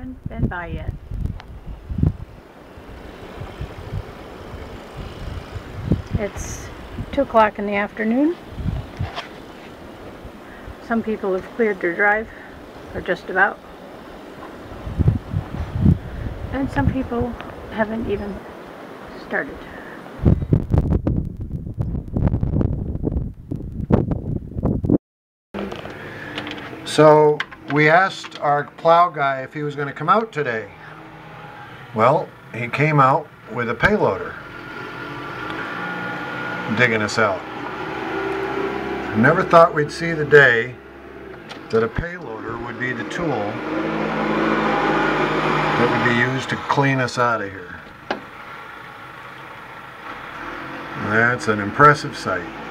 haven't been by yet. It's 2 o'clock in the afternoon. Some people have cleared their drive, or just about. And some people haven't even started. So we asked our plow guy if he was going to come out today. Well, he came out with a payloader, digging us out. I never thought we'd see the day that a payloader would be the tool that would be used to clean us out of here. That's an impressive sight.